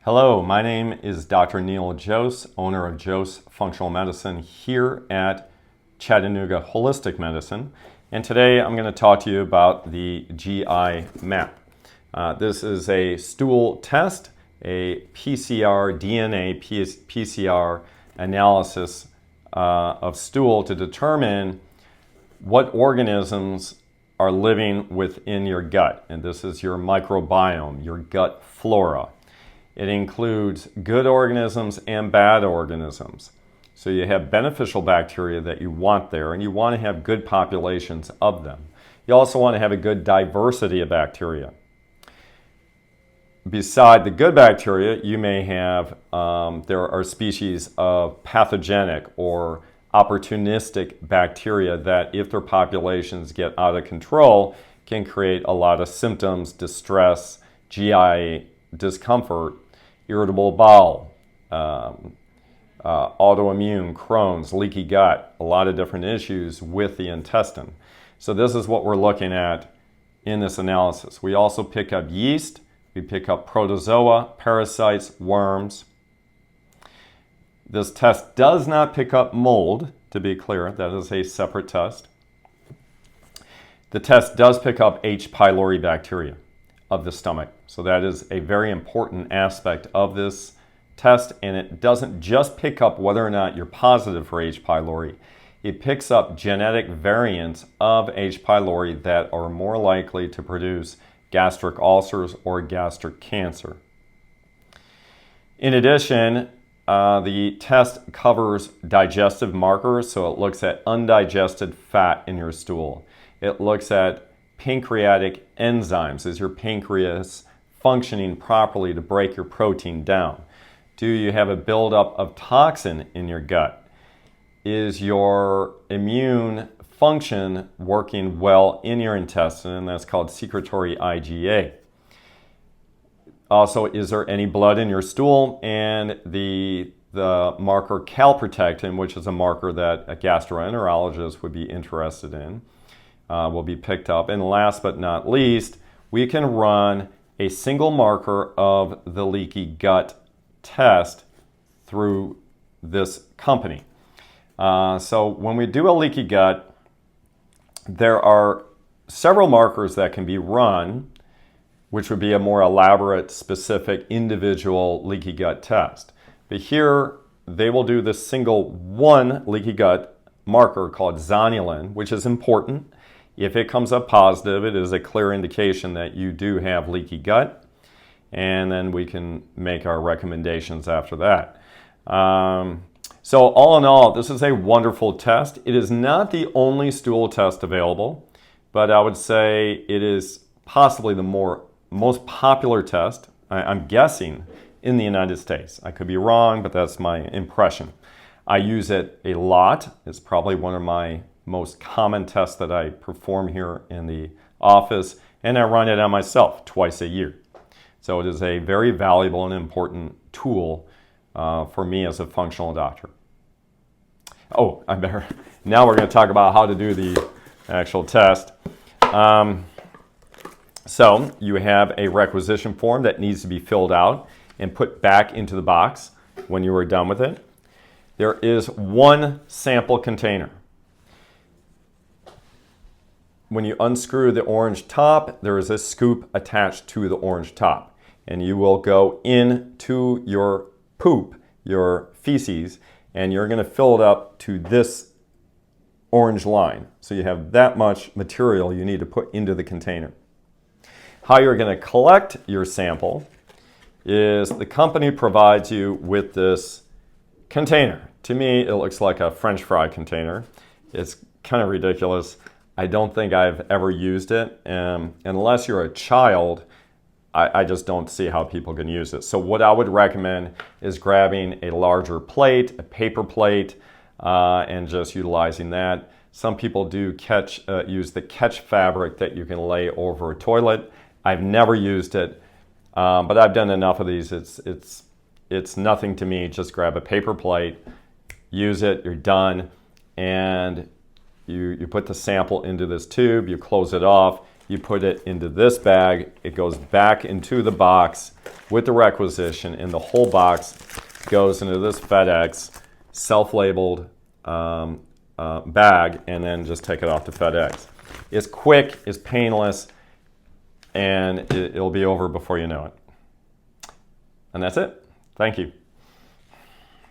Hello, my name is Dr. Neil Kjos, owner of Kjos Functional Medicine here at Chattanooga Holistic Medicine. And today I'm going to talk to you about the GI map. This is a stool test, a PCR, DNA PCR analysis of stool to determine what organisms are living within your gut. And this is your microbiome, your gut flora. It includes good organisms and bad organisms. So you have beneficial bacteria that you want there, and you want to have good populations of them. You also want to have a good diversity of bacteria. Beside the good bacteria, you may have, there are species of pathogenic or opportunistic bacteria that, if their populations get out of control, can create a lot of symptoms, distress, GI discomfort, irritable bowel, autoimmune, Crohn's, leaky gut, a lot of different issues with the intestine. So this is what we're looking at in this analysis. We also pick up yeast, we pick up protozoa, parasites, worms. This test does not pick up mold, to be clear. That is a separate test. The test does pick up H. pylori bacteria of the stomach. So that is a very important aspect of this test, and it doesn't just pick up whether or not you're positive for H. pylori. It picks up genetic variants of H. pylori that are more likely to produce gastric ulcers or gastric cancer. In addition, the test covers digestive markers, so it looks at undigested fat in your stool. It looks at pancreatic enzymes. Is your pancreas functioning properly to break your protein down? Do you have a buildup of toxin in your gut? Is your immune function working well in your intestine? And that's called secretory IgA. Also, is there any blood in your stool? And the marker calprotectin, which is a marker that a gastroenterologist would be interested in, will be picked up. And last but not least, we can run a single marker of the leaky gut test through this company. So when we do a leaky gut, there are several markers that can be run, which would be a more elaborate, specific, individual leaky gut test. But here, they will do this single one leaky gut marker called zonulin, which is important. If it comes up positive, it is a clear indication that you do have leaky gut, and then we can make our recommendations after that. So all in all, this is a wonderful test. It is not the only stool test available, but I would say it is possibly the most popular test, I'm guessing, in the United States. I could be wrong, but that's my impression. I use it a lot. It's probably one of my most common tests that I perform here in the office, and I run it on myself twice a year. So it is a very valuable and important tool for me as a functional doctor. Oh, now we're going to talk about how to do the actual test. So you have a requisition form that needs to be filled out and put back into the box when you are done with it. There is one sample container. When you unscrew the orange top, there is a scoop attached to the orange top. And you will go into your poop, your feces, and you're going to fill it up to this orange line. So you have that much material you need to put into the container. How you're going to collect your sample is the company provides you with this container. To me, it looks like a French fry container. It's kind of ridiculous. I don't think I've ever used it. Unless you're a child, I just don't see how people can use it. So what I would recommend is grabbing a larger plate, a paper plate, and just utilizing that. Some people do use the catch fabric that you can lay over a toilet. I've never used it, but I've done enough of these. It's nothing to me. Just grab a paper plate, use it, you're done, and you put the sample into this tube, you close it off, You put it into this bag. It goes back into the box with the requisition, and the whole box goes into this FedEx self-labeled bag, and then just take it off to FedEx. It's quick, it's painless, and it'll be over before you know it. And that's it. Thank you.